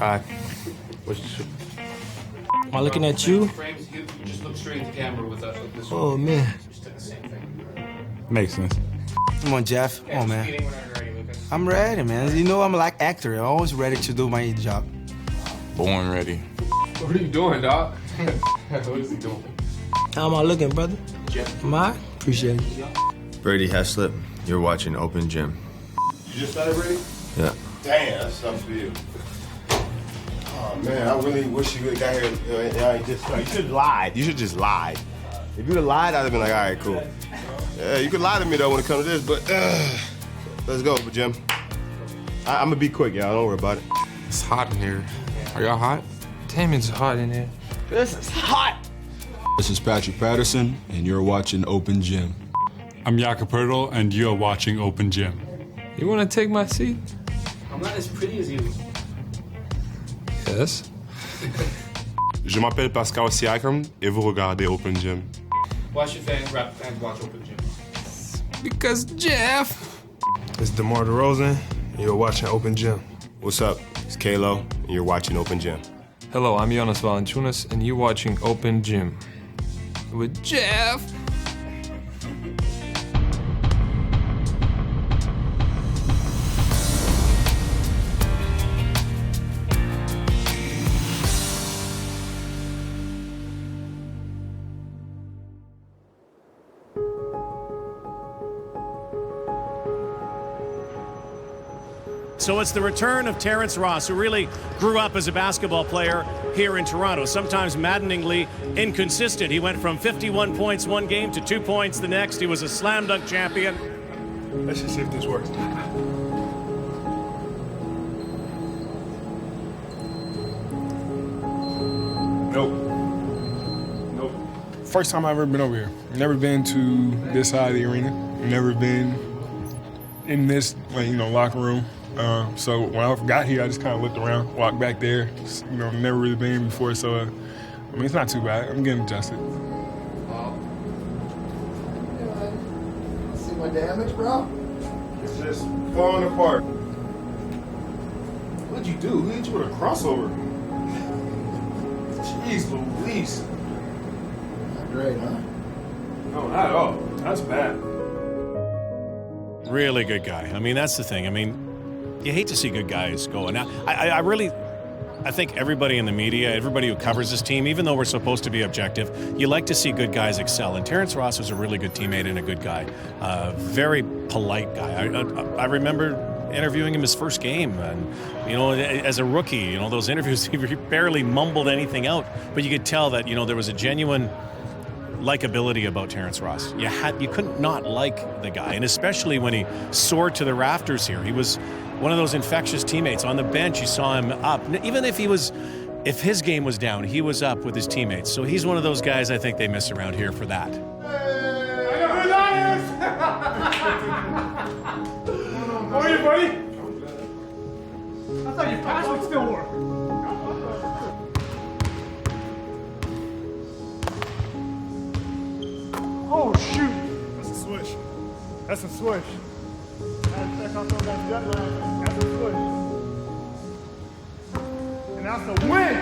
Hi. Am I looking at you? Just look straight at the camera with this. Oh, man. Makes sense. Come on, Jeff. Come on, man. I'm ready, man. You know I'm like actor. I'm always ready to do my job. Born ready. What are you doing, dog? What is he doing? How am I looking, brother? Jeff. Am I? Appreciate it. Brady Heslip, you're watching Open Gym. You just started, Brady? Yeah. Damn, that sucks for you. Oh, man, I really wish you would have got here. You should have lied. You should just lied. If you'd have lied, I'd have been like, all right, cool. Yeah, you could lie to me, though, when it comes to this, but let's go, Jim. I'm going to be quick, y'all. Don't worry about it. It's hot in here. Are y'all hot? Damn, it's hot in here. This is hot. This is Patrick Patterson, and you're watching Open Gym. I'm Jakob Pertl, and you're watching Open Gym. You want to take my seat? I'm not as pretty as you. Yes. Je m'appelle Pascal Siakam, et vous regardez Open Gym. Why should Raptor fans watch Open Gym? Because Jeff. It's DeMar DeRozan, and you're watching Open Gym. What's up? It's Kalo, and you're watching Open Gym. Hello, I'm Jonas Valanciunas, and you're watching Open Gym. With Jeff. So it's the return of Terrence Ross, who really grew up as a basketball player here in Toronto, sometimes maddeningly inconsistent. He went from 51 points one game to 2 points the next. He was a slam dunk champion. Let's just see if this works. Nope. First time I've ever been over here. Never been to this side of the arena. Never been in this, locker room. So when I got here, I just kind of looked around, walked back there. Just, never really been here before, so it's not too bad. I'm getting adjusted. See my damage, bro? It's just falling apart. What'd you do? Who hit you with a crossover? Jeez Louise. Not great, huh? No, not at all. That's bad. Really good guy. That's the thing. You hate to see good guys go. And I think everybody in the media, everybody who covers this team, even though we're supposed to be objective, you like to see good guys excel. And Terrence Ross was a really good teammate and a good guy. Very polite guy. I remember interviewing him his first game. And, as a rookie, those interviews, he barely mumbled anything out. But you could tell that, there was a genuine likability about Terrence Ross. You couldn't not like the guy. And especially when he soared to the Raptors here. He was one of those infectious teammates. On the bench, you saw him up. Even if his game was down, he was up with his teammates. So he's one of those guys I think they miss around here for that. How are you, buddy? I thought your password still worked. Oh, shoot. That's a swish. That's a swish. That's a swish. And that's the win.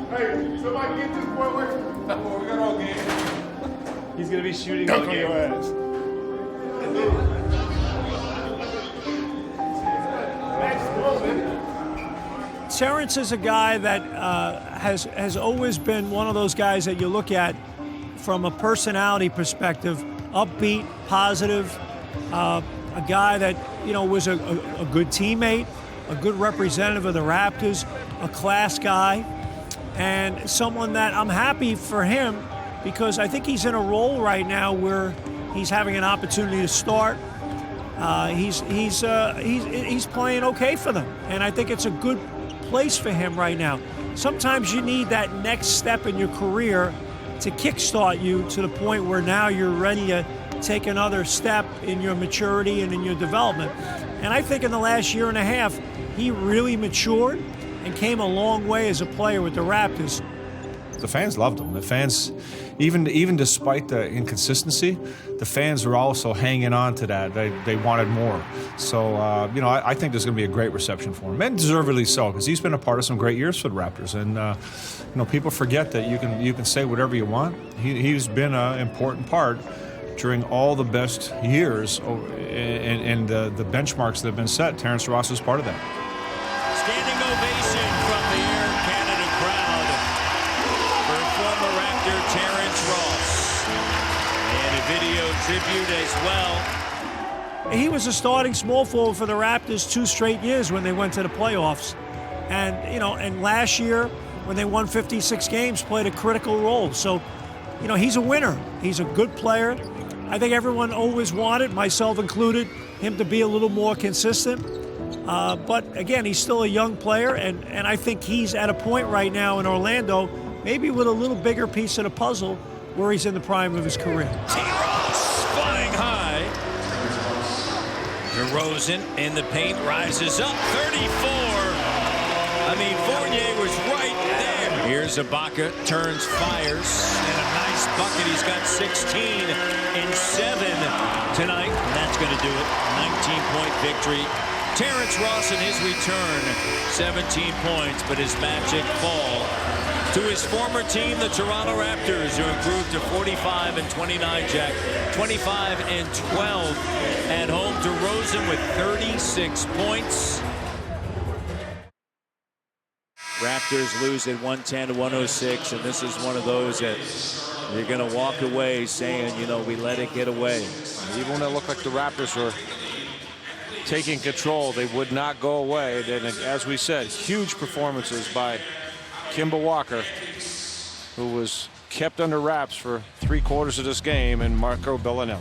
Hey, somebody get this boy away from me. We got all game. He's going to be shooting all game. Your ass. Terrence is a guy that has always been one of those guys that you look at from a personality perspective, upbeat, positive, a guy that was a good teammate, a good representative of the Raptors, a class guy, and someone that I'm happy for him because I think he's in a role right now where he's having an opportunity to start. He's playing okay for them, and I think it's a good place for him right now. Sometimes you need that next step in your career to kickstart you to the point where now you're ready to take another step in your maturity and in your development. And I think in the last year and a half, he really matured, and came a long way as a player with the Raptors. The fans loved him. The fans, even despite the inconsistency, the fans were also hanging on to that. They wanted more. So, I think there's going to be a great reception for him, and deservedly so, because he's been a part of some great years for the Raptors. And, people forget that you can say whatever you want. He's been an important part during all the best years, and the benchmarks that have been set. Terrence Ross is part of that. Standing ovation from the Air Canada crowd for former Raptor Terrence Ross. And a video tribute as well. He was a starting small forward for the Raptors 2 straight years when they went to the playoffs. And, and last year when they won 56 games, played a critical role. So, he's a winner. He's a good player. I think everyone always wanted, myself included, him to be a little more consistent. But again, he's still a young player, and I think he's at a point right now in Orlando, maybe with a little bigger piece of the puzzle, where he's in the prime of his career. T-Ross flying high. DeRozan in the paint rises up, 34. Fournier was right there. Here's Ibaka, turns, fires, and a nice bucket. He's got 16 in 7 tonight, and that's going to do it. 19-point victory. Terrence Ross in his return, 17 points, but his magic fall to his former team, the Toronto Raptors, who improved to 45-29, Jack. 25-12 at home. DeRozan with 36 points. Raptors lose at 110-106, and this is one of those that you're going to walk away saying, we let it get away. Even when it looked like the Raptors were taking control, they would not go away. And as we said, huge performances by Kemba Walker, who was kept under wraps for 3/4 of this game, and Marco Bellinelli.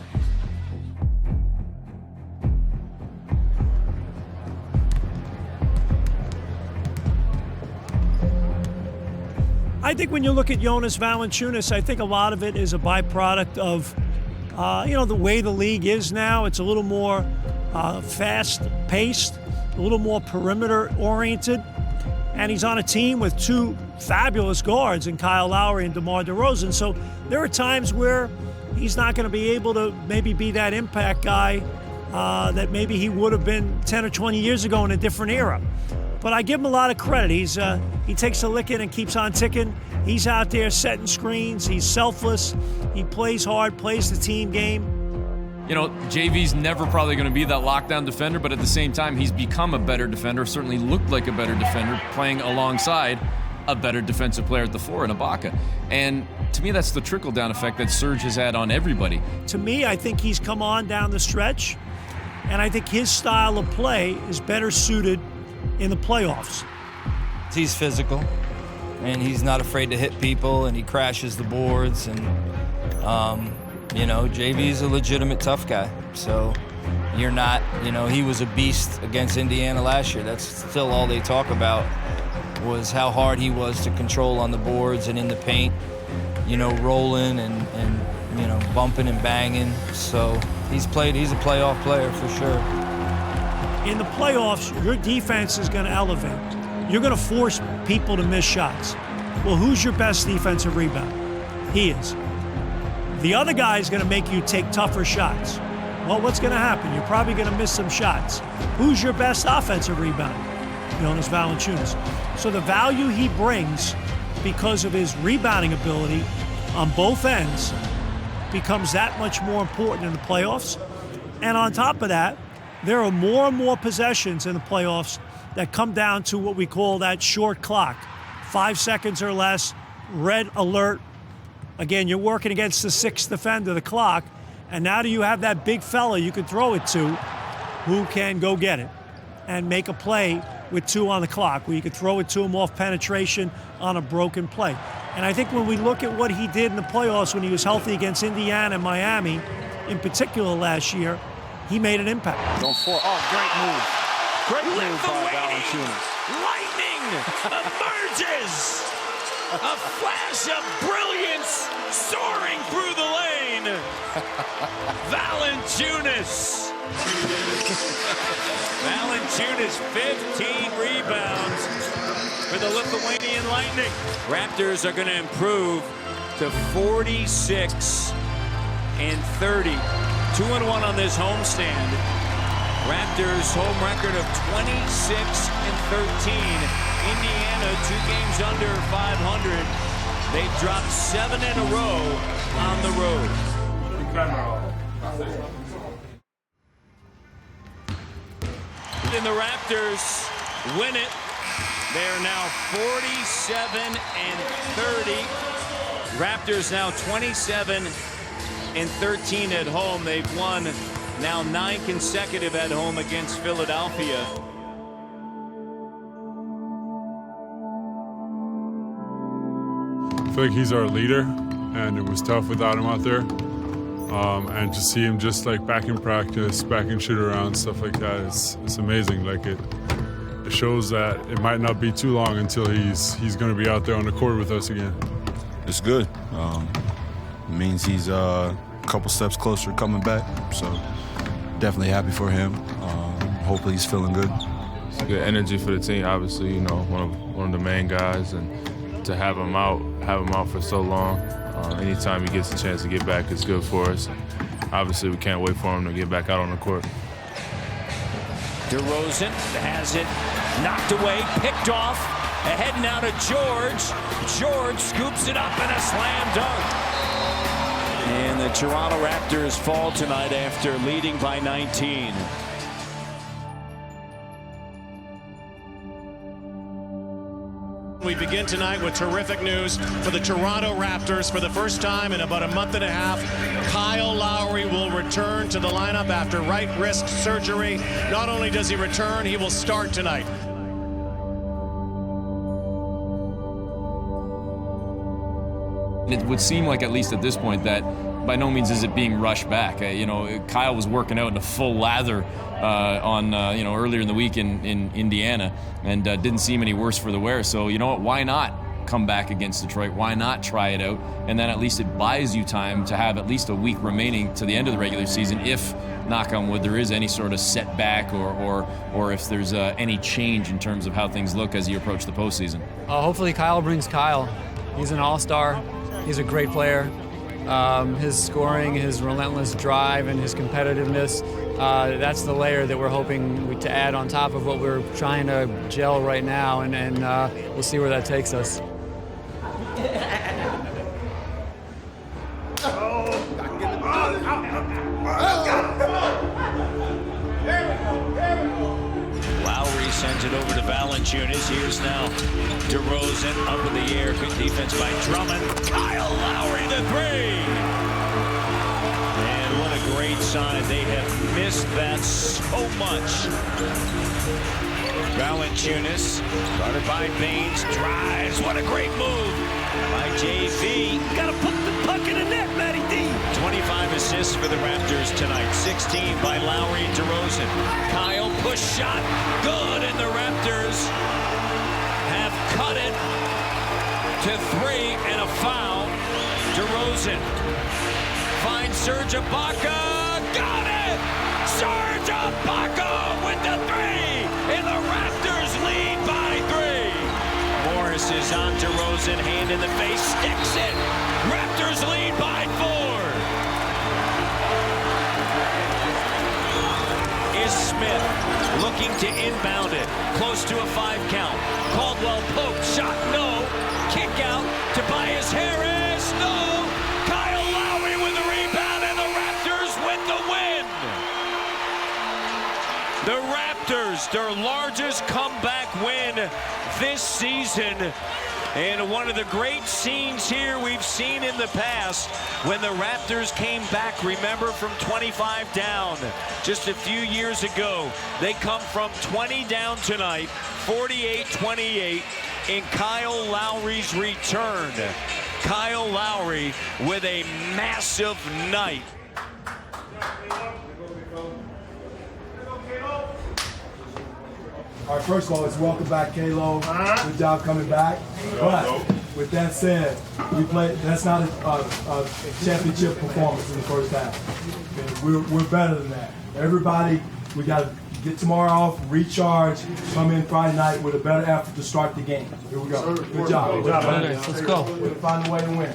I think when you look at Jonas Valanciunas, I think a lot of it is a byproduct of, the way the league is now. It's a little more fast-paced, a little more perimeter-oriented, and he's on a team with 2 fabulous guards in Kyle Lowry and DeMar DeRozan. So there are times where he's not going to be able to maybe be that impact guy that maybe he would have been 10 or 20 years ago in a different era. But I give him a lot of credit. He takes a licking and keeps on ticking. He's out there setting screens. He's selfless. He plays hard, plays the team game. JV's never probably going to be that lockdown defender, but at the same time, he's become a better defender, certainly looked like a better defender, playing alongside a better defensive player at the 4 in Ibaka. And to me, that's the trickle-down effect that Serge has had on everybody. To me, I think he's come on down the stretch, and I think his style of play is better suited in the playoffs. He's physical, and he's not afraid to hit people, and he crashes the boards, and JV's a legitimate tough guy. So you're not, he was a beast against Indiana last year. That's still all they talk about, was how hard he was to control on the boards and in the paint, rolling and bumping and banging. So he's a playoff player for sure. In the playoffs, your defense is going to elevate. You're going to force people to miss shots. Well, who's your best defensive rebounder? He is. The other guy is going to make you take tougher shots. Well, what's going to happen? You're probably going to miss some shots. Who's your best offensive rebounder? Jonas Valanciunas. So the value he brings because of his rebounding ability on both ends becomes that much more important in the playoffs. And on top of that, there are more and more possessions in the playoffs that come down to what we call that short clock. 5 seconds or less, red alert. Again, you're working against the 6th defender, the clock, and now do you have that big fella you can throw it to who can go get it and make a play with 2 on the clock, where you could throw it to him off penetration on a broken play. And I think when we look at what he did in the playoffs when he was healthy against Indiana and Miami, in particular last year, he made an impact. Great move. Great move by Valanciunas. Lightning emerges. A flash of brilliance soaring through the lane. Valanciunas. Valanciunas, 15 rebounds. for the Lithuanian Lightning. Raptors are going to improve to 46-30. 2-1 on this homestand. Raptors home record of 26-13. Indiana 2 games under 500. They've dropped 7 in a row on the road. And the Raptors win it. They are now 47-30. Raptors now 27-13 at home. They've won now 9 consecutive at home against Philadelphia. I feel like he's our leader, and it was tough without him out there. And to see him just like back in practice, back in shoot around, stuff like that, it's amazing. Like it shows that it might not be too long until he's going to be out there on the court with us again. It's good. It means he's a couple steps closer to coming back. So definitely happy for him. Hopefully he's feeling good. It's good energy for the team. Obviously, you know, one of the main guys, and to have him out for so long. Anytime he gets a chance to get back, it's good for us. Obviously, we can't wait for him to get back out on the court. DeRozan has it knocked away, picked off, ahead now to George. George scoops it up and a slam dunk. And the Toronto Raptors fall tonight after leading by 19. We begin tonight with terrific news for the Toronto Raptors. For the first time in about a month and a half, Kyle Lowry will return to the lineup after right wrist surgery. Not only does he return, he will start tonight. It would seem like, at least at this point, that by no means is it being rushed back. Kyle was working out in a full lather earlier in the week in Indiana, and didn't seem any worse for the wear. So you know what? Why not come back against Detroit? Why not try it out? And then at least it buys you time to have at least a week remaining to the end of the regular season, if, knock on wood, there is any sort of setback or if there's any change in terms of how things look as you approach the postseason. Hopefully Kyle brings Kyle. He's an all-star. He's a great player. His scoring, his relentless drive, and his competitiveness, that's the layer that we're hoping to add on top of what we're trying to gel right now, and we'll see where that takes us. Lowry sends it over to Valanciunas. Here's now DeRozan up in the air. Good defense by Drummond. Kyle Lowry the three. And what a great sign. They have missed that so much. Valanciunas, guarded by Baines, drives. What a great move by JV. Got to put the puck in the net, Matty D. 25 assists for the Raptors tonight. 16 by Lowry and DeRozan. Kyle, push shot, good, and the Raptors have cut it to 3 and a foul. DeRozan finds Serge Ibaka, got it! Serge Ibaka with the 3, and the Raptors lead by 3. Morris is on DeRozan, hand in the face, sticks it. Raptors lead by 4. Is Smith looking to inbound it, close to a 5 count. Caldwell poke, shot, no. Kick out, Tobias Harris, no. Kyle Lowry with the rebound, and the Raptors with the win. The Raptors, their largest comeback win this season. And one of the great scenes here we've seen in the past when the Raptors came back, remember, from 25 down just a few years ago. They come from 20 down tonight, 48-28, in Kyle Lowry's return. Kyle Lowry with a massive night. All right, first of all, let's welcome back Kalo. Good job coming back. But with that said, we played. That's not a championship performance in the first half. We're better than that. Everybody We got to get tomorrow off, recharge, come in Friday night with a better effort to start the game. Here we go. Good job. Good job, man. Let's go. We'll find a way to win.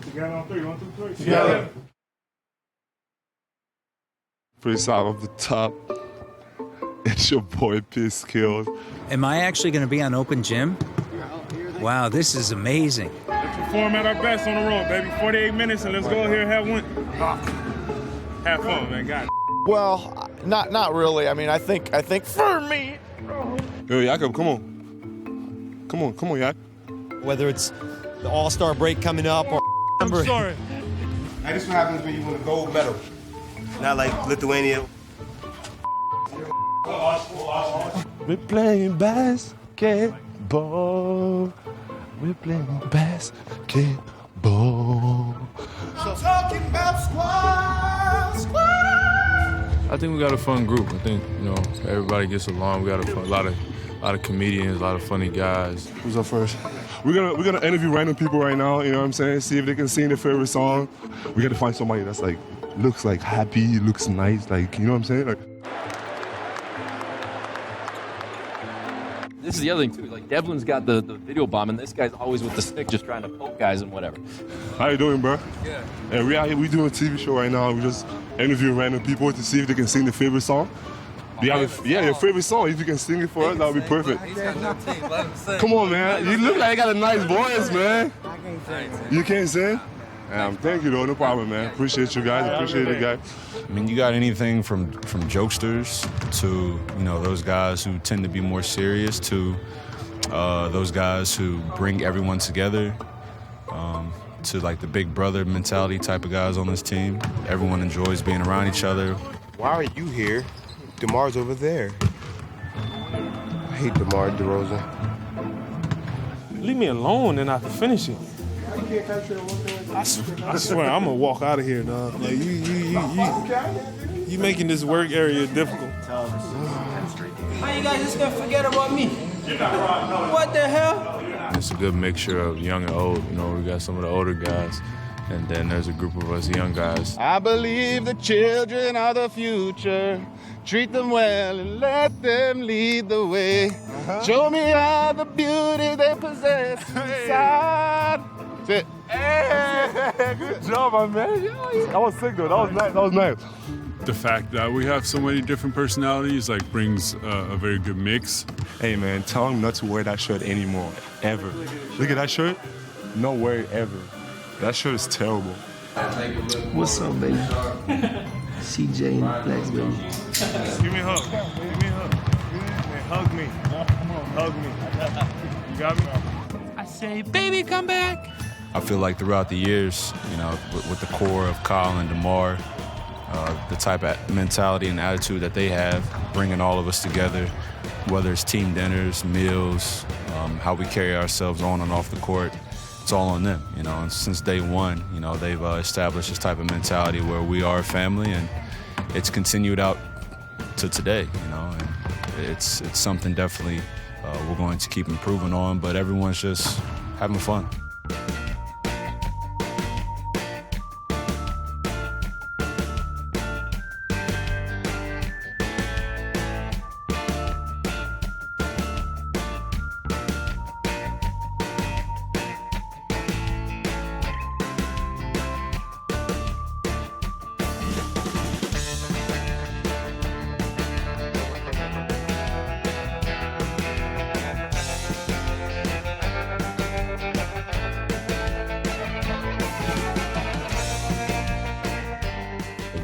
Together on 3. 1, 2, 3. Together. Pretty solid off the top. It's your boy P Skills. Am I actually going to be on Open Gym? Wow, this is amazing. Let's perform at our best on the road, baby. 48 minutes, and let's go here and have one. Have fun, man. Got it. Well, not really. I mean, I think for me. Yo, Jakob, come on. Come on, Jakob. Whether it's the All-Star break coming up or. I'm sorry. Hey, this is what happens when you win a gold medal. Not like Lithuania. We're playing basketball. We're playing basketball. Talking about squad. I think we got a fun group. I think, everybody gets along. We got a lot of comedians, a lot of funny guys. Who's up first? We're gonna interview random people right now, you know what I'm saying? See if they can sing their favorite song. We gotta find somebody that's like, looks like happy, looks nice, like, you know what I'm saying? Like, This is the other thing, too. Like, Devlin's got the video bomb, and this guy's always with the stick just trying to poke guys and whatever. how you doing, bro? Yeah. And we out here, we doing a TV show right now. We just interviewing random people to see if they can sing their favorite song. Your favorite song. If you can sing it for us, that would be perfect. Come on, man. You look like you got a nice voice, man. You can't sing? Thank you, though. No problem, man. Appreciate you guys. Appreciate you guys. I mean, you got anything from jokesters to, those guys who tend to be more serious to those guys who bring everyone together, to like the big brother mentality type of guys on this team. Everyone enjoys being around each other. Why are you here? DeMar's over there. I hate DeMar DeRozan. Leave me alone and I can finish it. I swear, I'm gonna walk out of here, dog. Like you making this work area difficult. How you guys just gonna forget about me? What the hell? It's a good mixture of young and old. We got some of the older guys, and then there's a group of us young guys. I believe the children are the future. Treat them well and let them lead the way. Show me all the beauty they possess inside. That's it. Hey, good job, my man. That was sick, though. That was nice. The fact that we have so many different personalities brings a very good mix. Hey, man, tell him not to wear that shirt anymore, ever. Look at that shirt. No wear it ever. That shirt is terrible. What's up, baby? CJ and the Flex, baby. Give me a hug. Give me a hug. Hey, hug me. Come on, hug me. You got me? I say, baby, come back. I feel like throughout the years, with the core of Kyle and DeMar, the type of mentality and attitude that they have, bringing all of us together, whether it's team dinners, meals, how we carry ourselves on and off the court, it's all on them, And since day one, they've established this type of mentality where we are a family, and it's continued out to today, And it's something definitely we're going to keep improving on, but everyone's just having fun.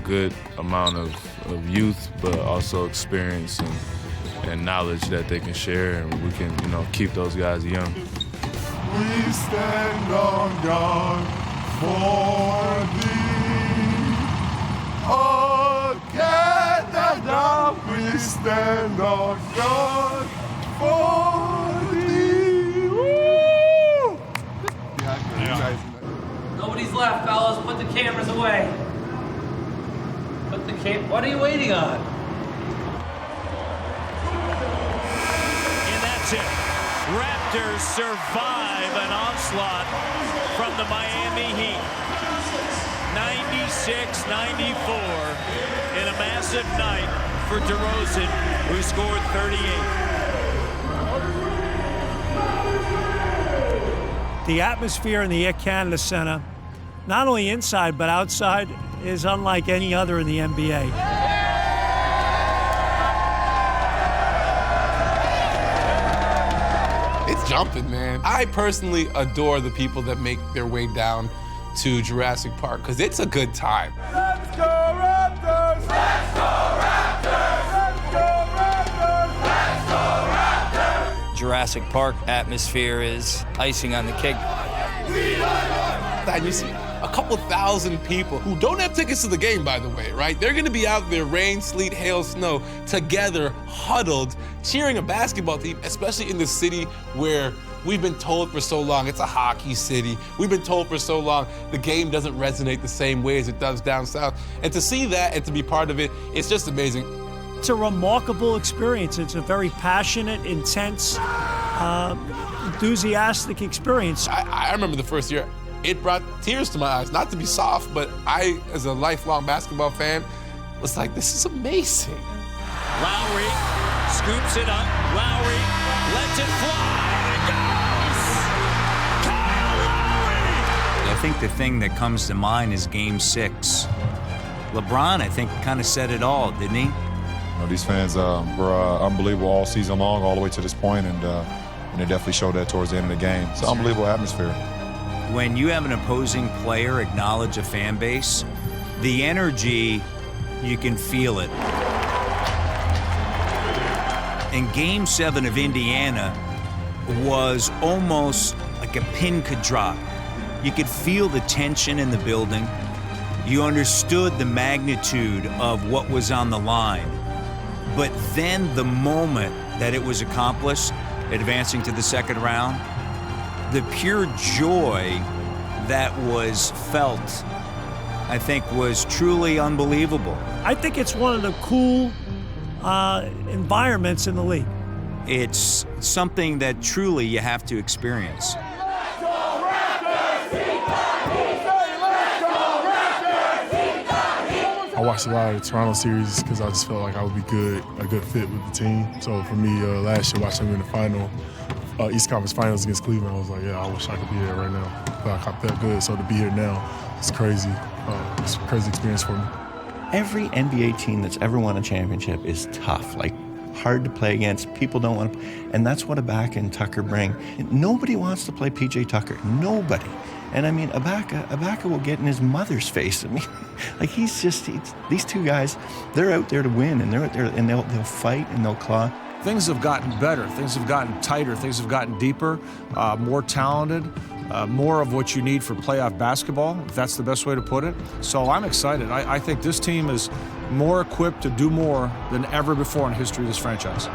Good amount of youth, but also experience and knowledge that they can share, and we can, keep those guys young. We stand on God for thee. Oh, Canada, we stand on God for thee. Woo! Nobody's left, fellas. Put the cameras away. What are you waiting on? And that's it. Raptors survive an onslaught from the Miami Heat. 96 in a massive night for DeRozan, who scored 38. The atmosphere in the Air Canada Center, not only inside but outside, is unlike any other in the NBA. It's jumping, man. I personally adore the people that make their way down to Jurassic Park because it's a good time. Let's go Raptors! Let's go Raptors! Let's go Raptors! Let's go Raptors! Jurassic Park atmosphere is icing on the cake. And you see a couple thousand people who don't have tickets to the game, by the way, right? They're going to be out there, rain, sleet, hail, snow, together, huddled, cheering a basketball team, especially in the city where we've been told for so long it's a hockey city. We've been told for so long the game doesn't resonate the same way as it does down south. And to see that and to be part of it, it's just amazing. It's a remarkable experience. It's a very passionate, intense, enthusiastic experience. I remember the first year, it brought tears to my eyes. Not to be soft, but I, as a lifelong basketball fan, was like, this is amazing. Lowry scoops it up. Lowry lets it fly. It goes! Kyle Lowry! I think the thing that comes to mind is Game 6. LeBron, I think, kind of said it all, didn't he? These fans were unbelievable all season long, all the way to this point, and they definitely showed that towards the end of the game. It's an unbelievable atmosphere. When you have an opposing player acknowledge a fan base, the energy, you can feel it. And Game 7 of Indiana was almost like a pin could drop. You could feel the tension in the building. You understood the magnitude of what was on the line. But then the moment that it was accomplished, advancing to the second round, the pure joy that was felt, I think, was truly unbelievable. I think it's one of the cool environments in the league. It's something that truly you have to experience. I watched a lot of the Toronto series because I just felt like I would be a good fit with the team. So for me, last year watching them in the final, East Conference Finals against Cleveland, I was like, yeah, I wish I could be there right now. Like, I felt good, so to be here now, it's crazy. It's a crazy experience for me. Every NBA team that's ever won a championship is tough, like hard to play against. People don't want to, and that's what Ibaka and Tucker bring. Nobody wants to play PJ Tucker. Nobody. And I mean, Ibaka will get in his mother's face. I mean, like these two guys, they're out there to win, and they're out there and they'll fight and they'll claw. Things have gotten better. Things have gotten tighter. Things have gotten deeper, more talented, more of what you need for playoff basketball, if that's the best way to put it. So I'm excited. I think this team is more equipped to do more than ever before in the history of this franchise.